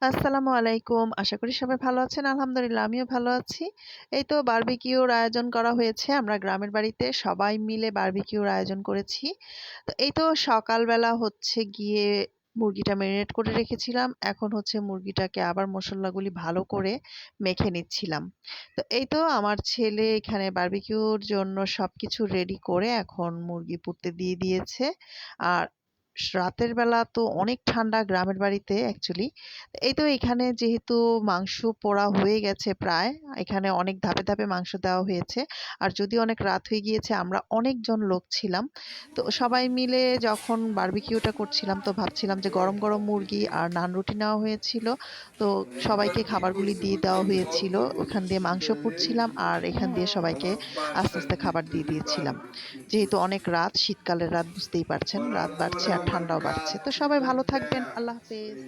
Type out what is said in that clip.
আসসালামু আলাইকুম। আশা করি সবাই ভালো আছেন। আলহামদুলিল্লাহ আমিও ভালো আছি। এই তো বারবিকিউর আয়োজন করা হয়েছে। আমরা গ্রামের বাড়িতে সবাই মিলে বারবিকিউর আয়োজন করেছি। তো এই তো সকালবেলা হচ্ছে গিয়ে মুরগিটা মেরিনেট করে রেখেছিলাম। এখন হচ্ছে মুরগিটাকে আবার মসল্লাগুলি ভালো করে মেখে নিচ্ছিলাম। তো এই তো আমার ছেলে এখানে বারবিকিউর জন্য সবকিছু রেডি করে এখন মুরগি পুড়তে দিয়ে দিয়েছে। আর রাতের বেলা তো অনেক ঠান্ডা গ্রামের বাড়িতে অ্যাকচুয়ালি। এই তো এখানে যেহেতু মাংস পোড়া হয়ে গেছে প্রায়, এখানে অনেক ধাপে ধাপে মাংস দেওয়া হয়েছে। আর যদিও অনেক রাত হয়ে গিয়েছে, আমরা অনেকজন লোক ছিলাম। তো সবাই মিলে যখন বারবিকিউটা করছিলাম তো ভাবছিলাম যে গরম গরম মুরগি আর নান রুটি নেওয়া হয়েছিল। তো সবাইকে খাবারগুলি দিয়ে দেওয়া হয়েছিল। ওখান দিয়ে মাংস পুড়ছিলাম আর এখান দিয়ে সবাইকে আস্তে আস্তে খাবার দিয়ে দিয়েছিলাম। যেহেতু অনেক রাত, শীতকালের রাত বুঝতেই পারছেন, রাত বাড়ছে আর ঠান্ডাও বাড়ছে। তো সবাই ভালো থাকবেন। আল্লাহ হাফেজ।